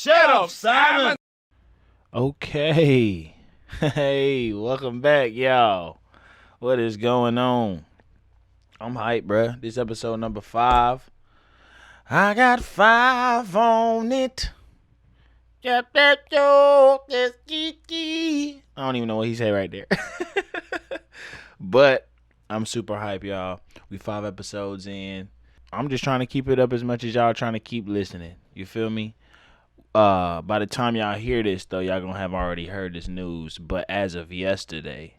Shut up, Simon! Okay. Hey, welcome back, y'all. What is going on? I'm hyped, bruh. This episode number 5. I got 5 on it. I don't even know what he said right there. But I'm super hyped, y'all. We 5 episodes in. I'm just trying to keep it up as much as y'all trying to keep listening. You feel me? By the time y'all hear this, though, y'all gonna have already heard this news. But as of yesterday,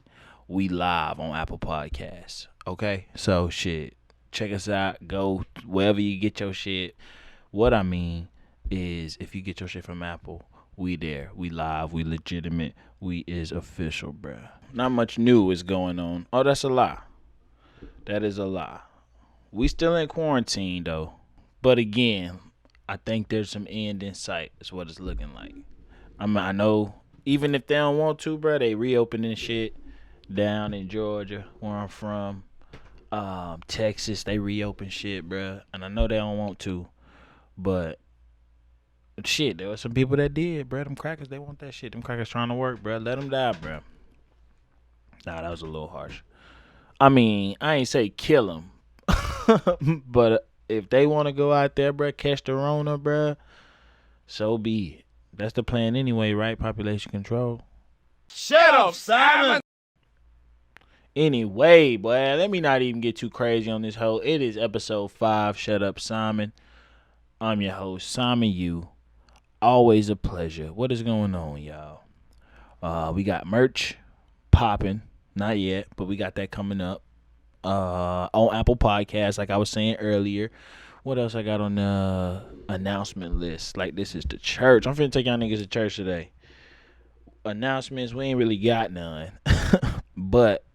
we live on Apple Podcasts. Okay, so shit, check us out. Go wherever you get your shit. What I mean is, if you get your shit from Apple, we there. We live. We legitimate. We is official, bruh. Not much new is going on. Oh, that's a lie. That is a lie. We still in quarantine though. But again, I think there's some end in sight. Is what it's looking like. I know even if they don't want to, bro, they reopening shit down in Georgia, where I'm from. Texas, they reopen shit, bro. And I know they don't want to, but shit, there were some people that did, bro. Them crackers, they want that shit. Them crackers trying to work, bro. Let them die, bro. Nah, that was a little harsh. I mean, I ain't say kill them, but if they want to go out there, bro, catch the Rona, bro, so be it. That's the plan anyway, right? Population control. Shut up, Simon! Anyway, boy, let me not even get too crazy on this whole. It is episode 5. Shut up, Simon. I'm your host, Simon U. Always a pleasure. What is going on, y'all? We got merch popping. Not yet, but we got that coming up. On Apple Podcasts, like I was saying earlier. What else I got on the announcement list? Like, this is the church. I'm finna take y'all niggas to church today. Announcements, we ain't really got none. But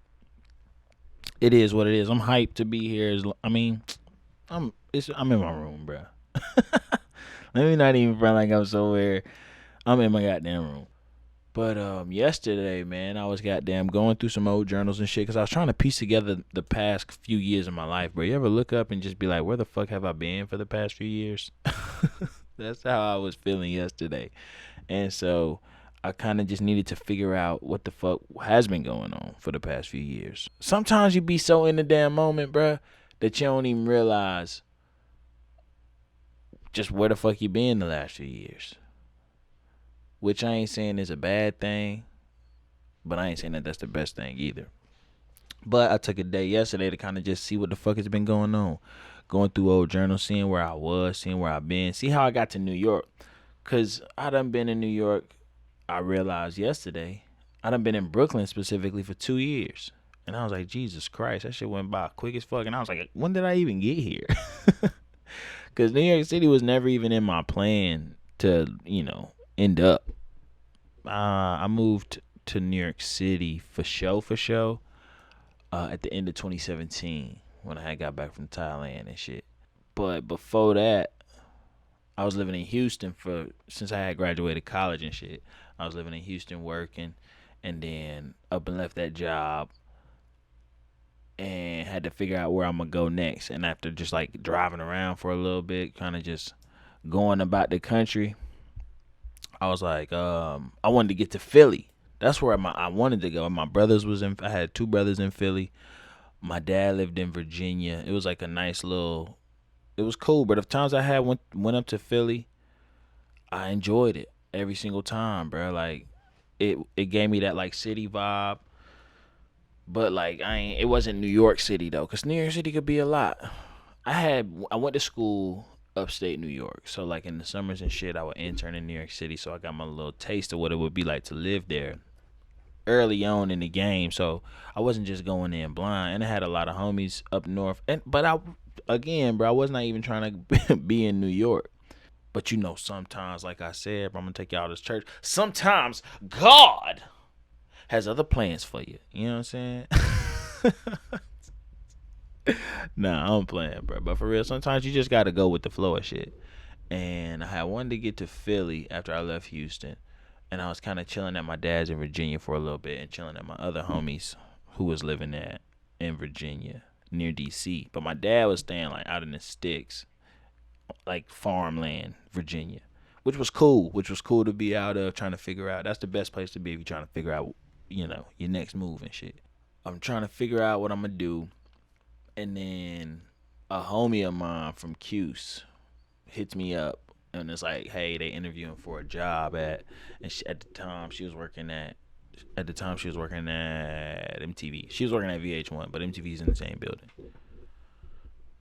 it is what it is. I'm hyped to be here. I'm in my room, bro. Let me not even front like I'm somewhere. I'm in my goddamn room. But yesterday, man, I was goddamn going through some old journals and shit because I was trying to piece together the past few years of my life, bro. You ever look up and just be like, where the fuck have I been for the past few years? That's how I was feeling yesterday. And so I kind of just needed to figure out what the fuck has been going on for the past few years. Sometimes you be so in the damn moment, bro, that you don't even realize just where the fuck you been the last few years. Which I ain't saying is a bad thing, but I ain't saying that that's the best thing either. But I took a day yesterday to kind of just see what the fuck has been going on. Going through old journals, seeing where I was, seeing where I've been, see how I got to New York. Because I done been in New York, I realized yesterday, I done been in Brooklyn specifically for 2 years. And I was like, Jesus Christ, that shit went by quick as fuck. And I was like, when did I even get here? Because New York City was never even in my plan to, end up. I moved to New York City for show, at the end of 2017 when I had got back from Thailand and shit. But before that, I was living in Houston since I had graduated college and shit. I was living in Houston working, and then up and left that job and had to figure out where I'm gonna go next. And after just like driving around for a little bit, kind of just going about the country, I was like, I wanted to get to Philly. That's where I wanted to go. My brothers I had 2 brothers in Philly. My dad lived in Virginia. It was like a nice little, it was cool. But the times I had went up to Philly, I enjoyed it every single time, bro. Like, it gave me that like city vibe. But like, it wasn't New York City though, cause New York City could be a lot. I went to school upstate New York. So like in the summers and shit, I would intern in New York City. So I got my little taste of what it would be like to live there early on in the game. So I wasn't just going in blind. And I had a lot of homies up north. But I was not even trying to be in New York. But sometimes, like I said, I'm gonna take y'all to church. Sometimes God has other plans for you. You know what I'm saying? Nah, I'm playing, bro. But for real, sometimes you just gotta go with the flow of shit. And I had wanted to get to Philly after I left Houston. And I was kind of chilling at my dad's in Virginia for a little bit and chilling at my other homies who was living in Virginia near D.C. But my dad was staying like out in the sticks, like farmland, Virginia, which was cool. Which was cool to be out of trying to figure out. That's the best place to be if you're trying to figure out, your next move and shit. I'm trying to figure out what I'm gonna do, and then a homie of mine from Cuse hits me up, and it's like, hey, they interviewing for a job and at the time she was working at MTV. She was working at VH1, but MTV's in the same building.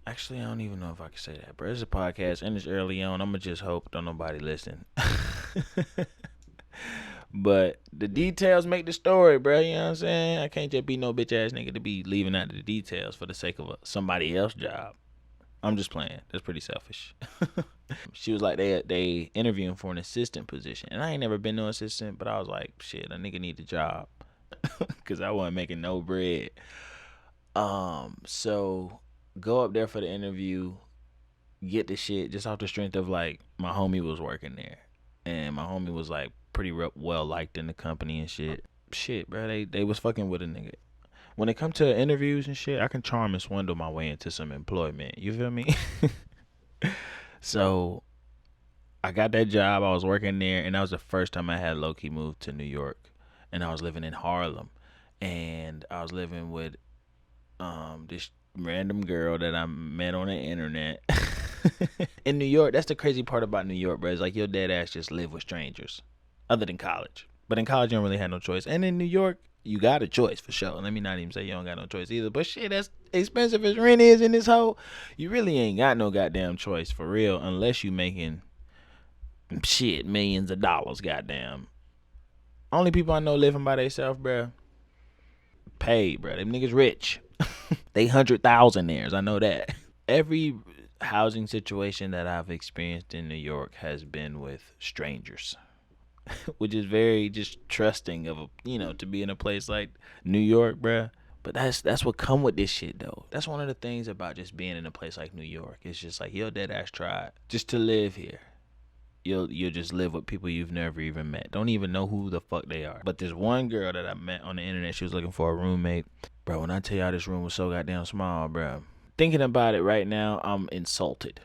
Actually, I don't even know if I can say that, bro. It's a podcast and it's early on. I'm gonna just hope don't nobody listen. But the details make the story, bro. You know what I'm saying? I can't just be no bitch ass nigga to be leaving out the details for the sake of somebody else's job. I'm just playing. That's pretty selfish. She was like, they interviewing for an assistant position, and I ain't never been no assistant, but I was like, shit, a nigga need a job, cause I wasn't making no bread. So go up there for the interview, get the shit just off the strength of like my homie was working there, and my homie was like pretty well liked in the company and shit. Shit, bro, they was fucking with a nigga. When it come to interviews and shit, I can charm and swindle my way into some employment. You feel me? So I got that job. I was working there, and that was the first time I had low-key moved to New York. And I was living in Harlem. And I was living with this random girl that I met on the internet. In New York, that's the crazy part about New York, bro. It's like your dead ass just live with strangers. Other than college. But in college, you don't really have no choice. And in New York, you got a choice for sure. Let me not even say you don't got no choice either. But shit, that's expensive as rent is in this hole. You really ain't got no goddamn choice for real unless you making shit millions of dollars, goddamn. Only people I know living by themselves, bruh. Paid, bruh. Them niggas rich. They 100,000-aires. I know that. Every housing situation that I've experienced in New York has been with strangers. Which is very just trusting of to be in a place like New York, bruh. But that's what come with this shit though. That's one of the things about just being in a place like New York. It's just like your dead ass tried just to live here. You'll just live with people you've never even met. Don't even know who the fuck they are. But this one girl that I met on the internet, she was looking for a roommate. Bro, when I tell y'all this room was so goddamn small, bro. Thinking about it right now, I'm insulted.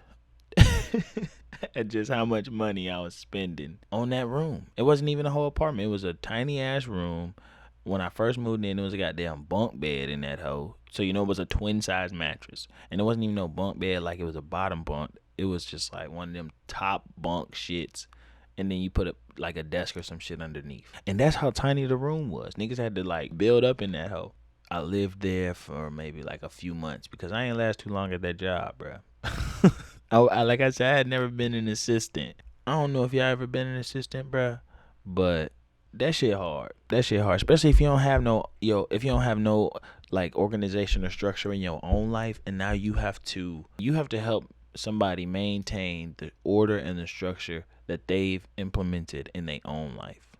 At just how much money I was spending on that room. It wasn't even a whole apartment. It was a tiny ass room. When I first moved in, it was a goddamn bunk bed in that hoe. So it was a twin size mattress. And it wasn't even no bunk bed like it was a bottom bunk. It was just like one of them top bunk shits. And then you put like a desk or some shit underneath. And that's how tiny the room was. Niggas had to like build up in that hoe. I lived there for maybe like a few months because I ain't last too long at that job, bro. Like I said, I had never been an assistant. I don't know if y'all ever been an assistant, bruh, but that shit hard. That shit hard, especially if you don't have no like organization or structure in your own life, and now you have to help somebody maintain the order and the structure that they've implemented in their own life.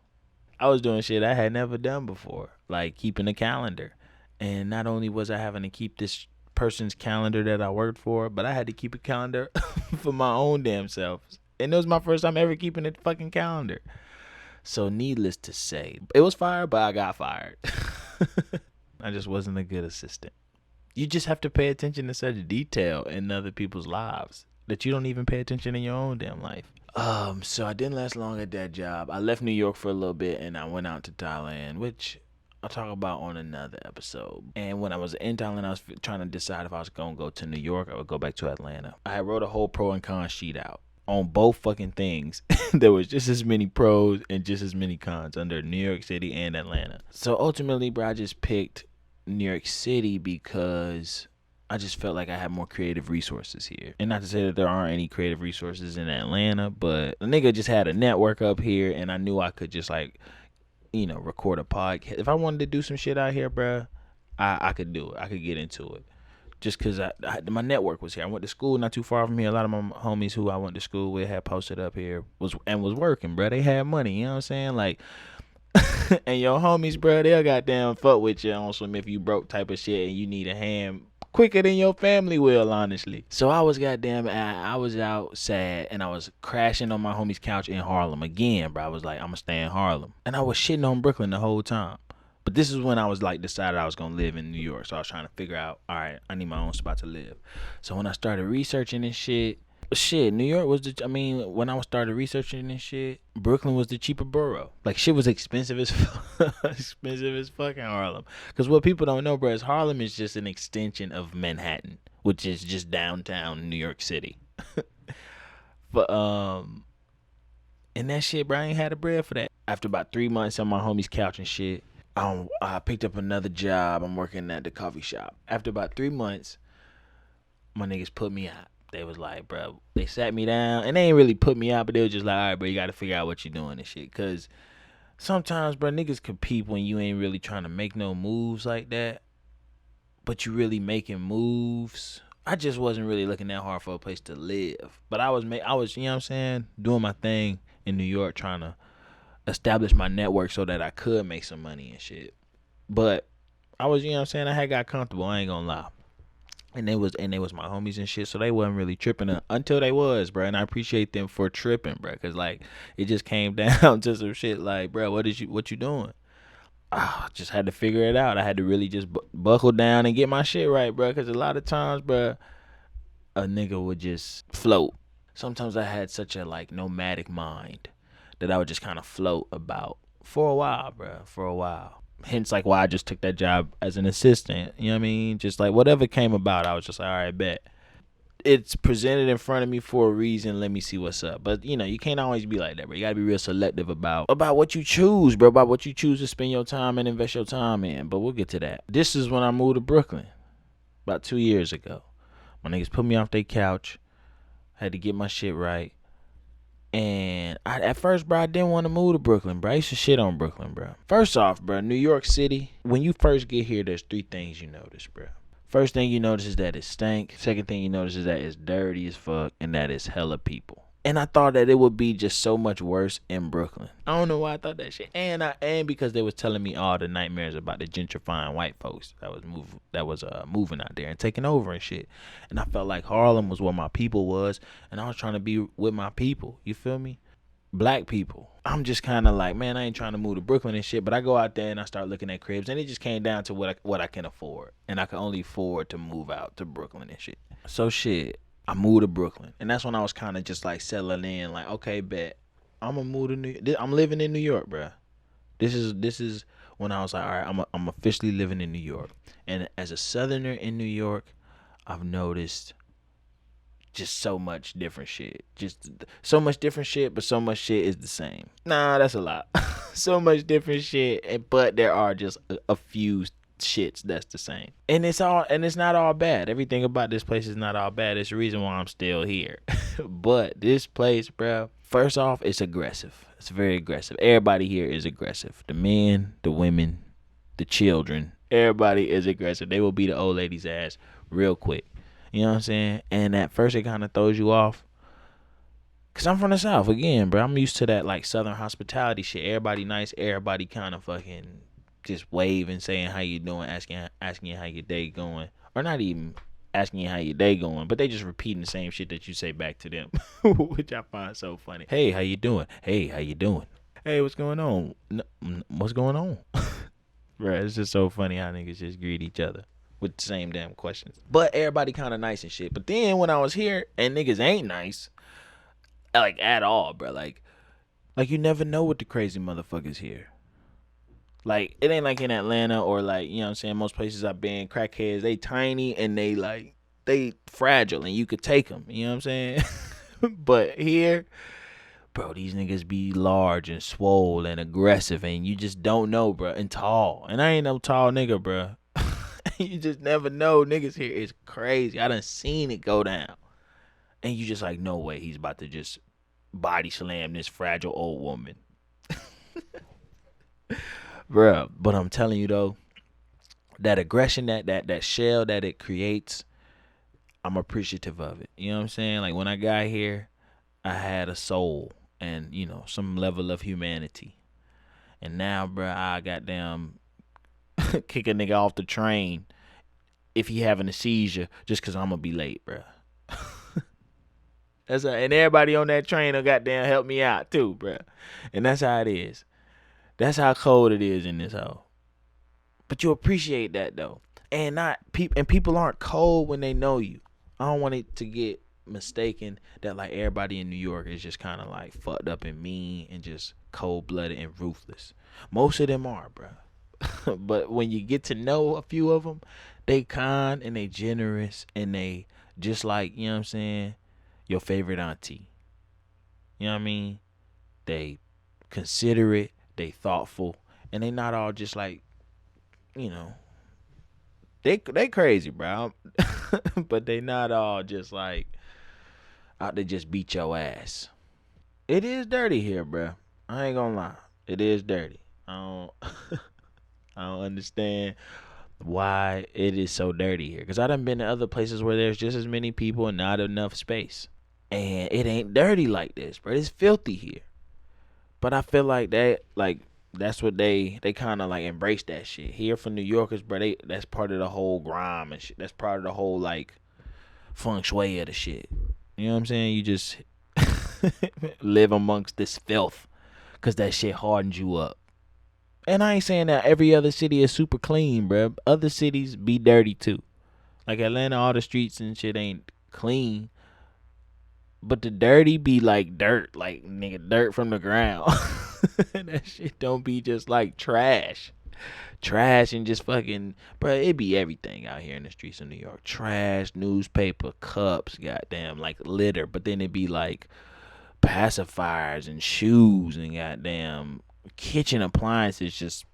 I was doing shit I had never done before, like keeping a calendar, and not only was I having to keep this person's calendar that I worked for, but I had to keep a calendar for my own damn self. And it was my first time ever keeping a fucking calendar. So needless to say, it was fire, but I got fired. I just wasn't a good assistant. You just have to pay attention to such detail in other people's lives that you don't even pay attention in your own damn life. So I didn't last long at that job. I left New York for a little bit and I went out to Thailand, which I'll talk about on another episode. And when I was in Thailand, I was trying to decide if I was going to go to New York or go back to Atlanta. I wrote a whole pro and con sheet out on both fucking things. There was just as many pros and just as many cons under New York City and Atlanta. So ultimately, bro, I just picked New York City because I just felt like I had more creative resources here. And not to say that there aren't any creative resources in Atlanta, but the nigga just had a network up here and I knew I could just like record a podcast. If I wanted to do some shit out here, bruh, I could do it. I could get into it. Just because my network was here. I went to school not too far from here. A lot of my homies who I went to school with had posted up here was working, bruh. They had money, you know what I'm saying? Like, and your homies, bruh, they'll goddamn fuck with you on some if you broke type of shit and you need a hand quicker than your family will, honestly. So I was I was out sad and I was crashing on my homie's couch in Harlem again, bro. I was like, I'm gonna stay in Harlem. And I was shitting on Brooklyn the whole time. But this is when I was like decided I was gonna live in New York. So I was trying to figure out, all right, I need my own spot to live. So when I started researching this shit, Shit, New York was when I started researching this shit, Brooklyn was the cheaper borough. Like, shit was expensive as expensive as fucking Harlem. Because what people don't know, bro, is Harlem is just an extension of Manhattan, which is just downtown New York City. But and that shit, bro, I ain't had the bread for that. After about 3 months on my homie's couch and shit, I picked up another job. I'm working at the coffee shop. After about 3 months, my niggas put me out. They was like, bro, they sat me down, and they ain't really put me out, but they was just like, all right, bro, you got to figure out what you're doing and shit. Because sometimes, bro, niggas compete when you ain't really trying to make no moves like that, but you really making moves. I just wasn't really looking that hard for a place to live. But I was, you know what I'm saying, doing my thing in New York, trying to establish my network so that I could make some money and shit. But I was, you know what I'm saying, I had got comfortable, I ain't gonna lie. And they was my homies and shit, so they wasn't really tripping until they was, bro. And I appreciate them for tripping, bro, cause like it just came down to some shit like, bro, what you doing? I just had to figure it out. I had to really just buckle down and get my shit right, bro. Cause a lot of times, bro, a nigga would just float. Sometimes I had such a like nomadic mind that I would just kind of float about for a while, bro, for a while. Hence, like, why I just took that job as an assistant. You know what I mean? Just like whatever came about, I was just like, all right, bet. It's presented in front of me for a reason. Let me see what's up. But you know, you can't always be like that, bro. You gotta be real selective about what you choose, bro. About what you choose to spend your time and invest your time in. But we'll get to that. This is when I moved to Brooklyn about 2 years ago. My niggas put me off their couch. Had to get my shit right. And at first, bro, I didn't want to move to Brooklyn, bro. I used to shit on Brooklyn, bro. First off, bro, New York City, when you first get here, there's 3 things you notice, bro. First thing you notice is that it stank. Second thing you notice is that it's dirty as fuck, and that it's hella people. And I thought that it would be just so much worse in Brooklyn. I don't know why I thought that shit. And because they was telling me all the nightmares about the gentrifying white folks that was moving out there and taking over and shit. And I felt like Harlem was where my people was, and I was trying to be with my people. You feel me? Black people. I'm just kind of like, man, I ain't trying to move to Brooklyn and shit, but I go out there and I start looking at cribs, and it just came down to what I can afford, and I can only afford to move out to Brooklyn and shit. So shit, I moved to Brooklyn, and that's when I was kind of just like settling in, like, okay, bet I'm gonna move to New York. I'm living in New York, bro. This is when I was like, all right, I'm officially living in New York, and as a Southerner in New York, I've noticed just so much different shit. Just so much different shit, but so much shit is the same. Nah, that's a lot. So much different shit, but there are just a few shits that's the same. And it's not all bad. Everything about this place is not all bad. It's the reason why I'm still here. But this place, bro, first off, it's aggressive. It's very aggressive. Everybody here is aggressive. The men, the women, the children, everybody is aggressive. They will beat the old lady's ass real quick. You know what I'm saying? And at first it kind of throws you off. Because I'm from the South again, bro. I'm used to that, like, Southern hospitality shit. Everybody nice. Everybody kind of fucking just waving, saying how you doing, asking you how your day going. Or not even asking you how your day going, but they just repeating the same shit that you say back to them, which I find so funny. Hey, how you doing? Hey, how you doing? Hey, what's going on? What's going on? Bro, it's just so funny how niggas just greet each other with the same damn questions. But everybody kind of nice and shit. But then when I was here and niggas ain't nice, like, at all, bro. Like you never know what the crazy motherfuckers here. Like, it ain't like in Atlanta or, like, you know what I'm saying, most places I've been, crackheads, they tiny and they fragile and you could take them. You know what I'm saying? But here, bro, these niggas be large and swole and aggressive, and you just don't know, bro, and tall. And I ain't no tall nigga, bro. You just never know. Niggas here is crazy. I done seen it go down. And you just like, no way he's about to just body slam this fragile old woman. Bruh, but I'm telling you though, that aggression, that shell that it creates, I'm appreciative of it. You know what I'm saying? Like, when I got here, I had a soul and, you know, some level of humanity. And now, bruh, I goddamn kick a nigga off the train if he having a seizure just because I'm going to be late, bruh. And everybody on that train will goddamn help me out too, bruh. And that's how it is. That's how cold it is in this hole. But you appreciate that though. And people aren't cold when they know you. I don't want it to get mistaken that like everybody in New York is just kind of like fucked up and mean and just cold blooded and ruthless. Most of them are, bro. But when you get to know a few of them, they kind and they generous and they just like, you know what I'm saying, your favorite auntie. You know what I mean? They considerate, they thoughtful, and they not all just like, you know, they crazy, bro. But they not all just like out to just beat your ass. It is dirty here, bro. I ain't gonna lie. It is dirty. I don't I don't understand why it is so dirty here. Cause I done been to other places where there's just as many people and not enough space. And it ain't dirty like this, bro. It's filthy here. But I feel like that's what they kind of like embrace that shit. Here for New Yorkers, bro, that's part of the whole grime and shit. That's part of the whole like feng shui of the shit. You know what I'm saying? You just live amongst this filth because that shit hardens you up. And I ain't saying that every other city is super clean, bro. Other cities be dirty too. Like Atlanta, all the streets and shit ain't clean. But the dirty be like dirt, like nigga, dirt from the ground. That shit don't be just like trash. Trash and just fucking, bro, it be everything out here in the streets of New York. Trash, newspaper, cups, goddamn, like litter. But then it be like pacifiers and shoes and goddamn kitchen appliances just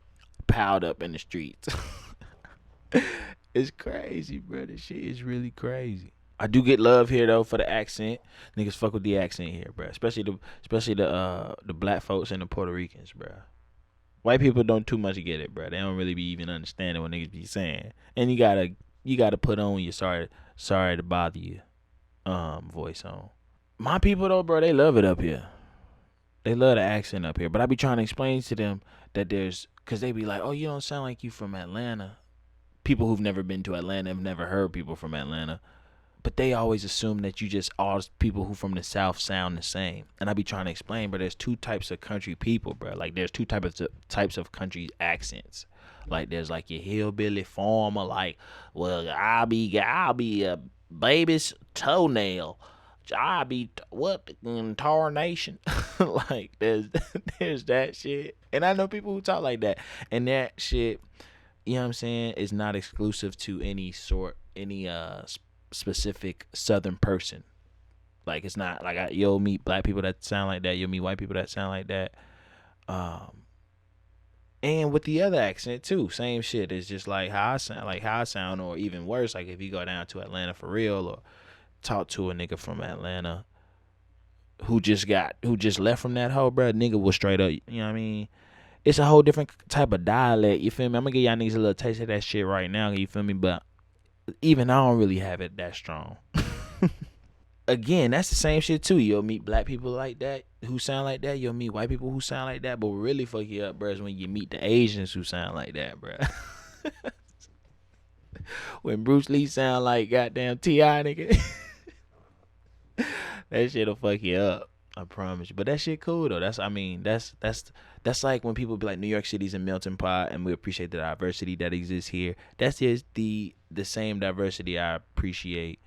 piled up in the streets. It's crazy, bro. This shit is really crazy. I do get love here though for the accent. Niggas fuck with the accent here, bro. Especially the black folks and the Puerto Ricans, bro. White people don't too much get it, bro. They don't really be even understanding what niggas be saying. And you gotta put on your sorry to bother you voice on. My people though, bro, they love it up here. They love the accent up here. But I be trying to explain to them that cause they be like, oh, you don't sound like you from Atlanta. People who've never been to Atlanta have never heard people from Atlanta. But they always assume that you just all people who from the South sound the same. And I be trying to explain, but there's two types of country people, bro. Like there's two types of country accents. Like there's like your hillbilly farmer, like, well, I'll be a baby's toenail. I be what in tarnation. Like there's that shit. And I know people who talk like that. And that shit, you know what I'm saying, is not exclusive to any specific Southern person. Like it's not like you'll meet black people that sound like that. You'll meet white people that sound like that. And with the other accent too, same shit. It's just like how I sound, or even worse, like if you go down to Atlanta for real, or talk to a nigga from Atlanta who just left from that hoe, bro. Nigga will straight up, you know what I mean? It's a whole different type of dialect. You feel me? I'm gonna give y'all niggas a little taste of that shit right now. You feel me? But even I don't really have it that strong. Again, that's the same shit too. You'll meet black people like that who sound like that. You'll meet white people who sound like that. But what really fuck you up, bro, is when you meet the Asians who sound like that, bro. When Bruce Lee sound like goddamn T.I., nigga. That shit'll fuck you up. I promise you. But that shit cool though. That's like when people be like New York City's a melting pot and we appreciate the diversity that exists here. That's just the same diversity I appreciate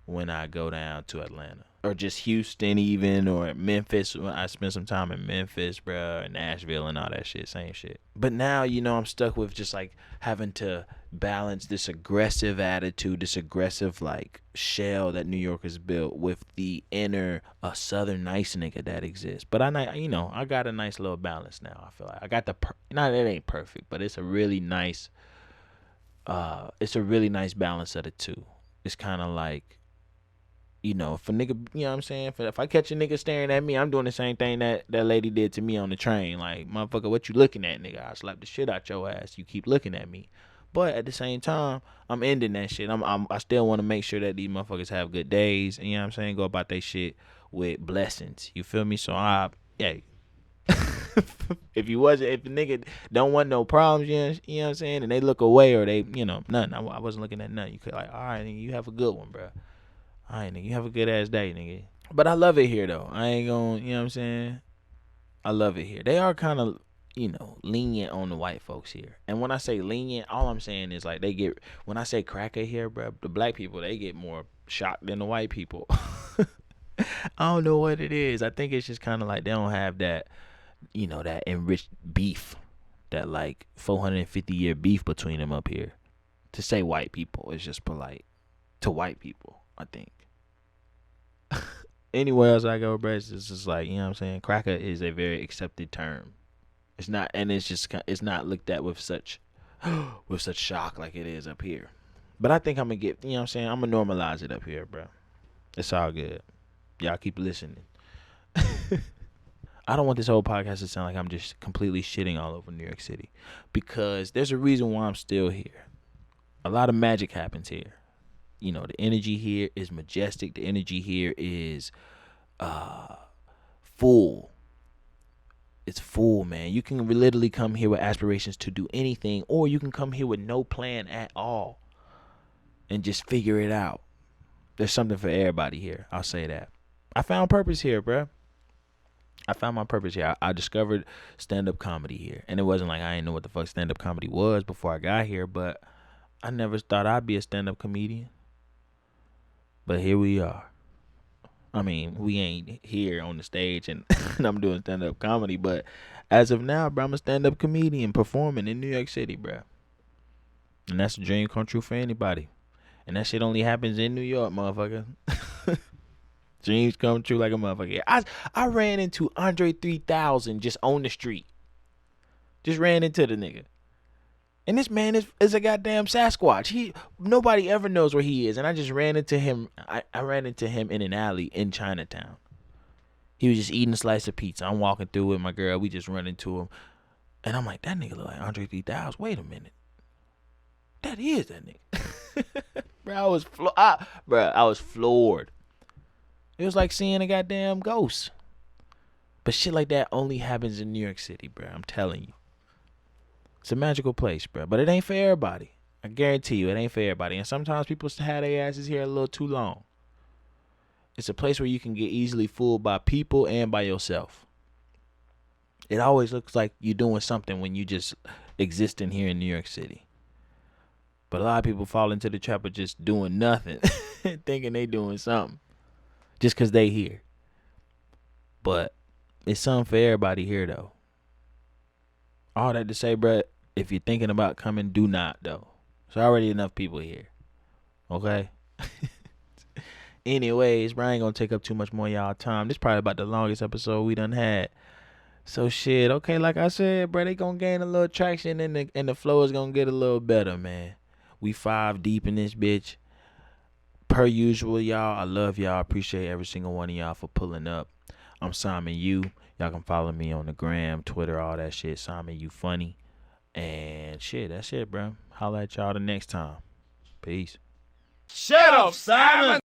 when I go down to Atlanta. Or just Houston even, or Memphis. When I spent some time in Memphis, bro, and Nashville and all that shit, same shit. But now, I'm stuck with just like having to balance this aggressive attitude, this aggressive like shell that New York has built with the inner southern nice nigga that exists. But I got a nice little balance now. I feel like I got not it ain't perfect, but it's a really nice balance of the two. It's kind of like, if a nigga, you know what I'm saying? If I catch a nigga staring at me, I'm doing the same thing that lady did to me on the train. Like, motherfucker, what you looking at, nigga? I slap the shit out your ass. You keep looking at me. But at the same time, I'm ending that shit. I still want to make sure that these motherfuckers have good days. And, you know what I'm saying? Go about their shit with blessings. You feel me? So, if the nigga don't want no problems, you know what I'm saying? And they look away or they, nothing. I wasn't looking at nothing. You could like, all right, nigga, you have a good one, bro. All right, nigga, you have a good ass day, nigga. But I love it here, though. I ain't gonna, you know what I'm saying? I love it here. They are kind of, lenient on the white folks here. And when I say lenient, all I'm saying is like when I say cracker here, bro, the black people, they get more shocked than the white people. I don't know what it is. I think it's just kind of like they don't have that, that enriched beef, that like 450-year beef between them up here. To say white people is just polite to white people, I think. Anywhere else I go, bro, it's just like, you know what I'm saying? Cracker is a very accepted term. It's not, and it's not looked at with such with such shock like it is up here. But I think I'm gonna get, you know what I'm saying? I'm gonna normalize it up here, bro. It's all good. Y'all keep listening. I don't want this whole podcast to sound like I'm just completely shitting all over New York City, because there's a reason why I'm still here. A lot of magic happens here. The energy here is majestic. The energy here is full. It's full, man. You can literally come here with aspirations to do anything, or you can come here with no plan at all and just figure it out. There's something for everybody here. I'll say that. I found purpose here, bruh. I found my purpose here. I discovered stand-up comedy here. And it wasn't like I didn't know what the fuck stand-up comedy was before I got here, but I never thought I'd be a stand-up comedian. But here we are. I mean, we ain't here on the stage and, and I'm doing stand-up comedy, but as of now, bro, I'm a stand-up comedian performing in New York City, bro. And that's a dream come true for anybody. And that shit only happens in New York, motherfucker. Dreams come true like a motherfucker. I ran into Andre 3000 just on the street. Just ran into the nigga. And this man is a goddamn Sasquatch. Nobody ever knows where he is. And I just ran into him. I ran into him in an alley in Chinatown. He was just eating a slice of pizza. I'm walking through with my girl. We just run into him. And I'm like, that nigga look like Andre 3000. Wait a minute. That is that nigga. Bro, I was floored. It was like seeing a goddamn ghost. But shit like that only happens in New York City, bro. I'm telling you. It's a magical place, bro. But it ain't for everybody. I guarantee you, it ain't for everybody. And sometimes people have their asses here a little too long. It's a place where you can get easily fooled by people and by yourself. It always looks like you're doing something when you just existing here in New York City. But a lot of people fall into the trap of just doing nothing, thinking they doing something, just because they here. But it's something for everybody here, though. All that to say, bro, if you're thinking about coming, do not, though. There's already enough people here. Okay? Anyways, bro, I ain't gonna take up too much more of y'all time. This is probably about the longest episode we done had. So shit, okay, like I said, bro, they gonna gain a little traction and the flow is gonna get a little better, man. We 5 deep in this bitch. Per usual, y'all. I love y'all. Appreciate every single one of y'all for pulling up. I'm Simon U. Y'all can follow me on the gram, Twitter, all that shit. Simon U Funny. And shit, that's it, bro. Holla at y'all the next time. Peace. Shut up, Simon.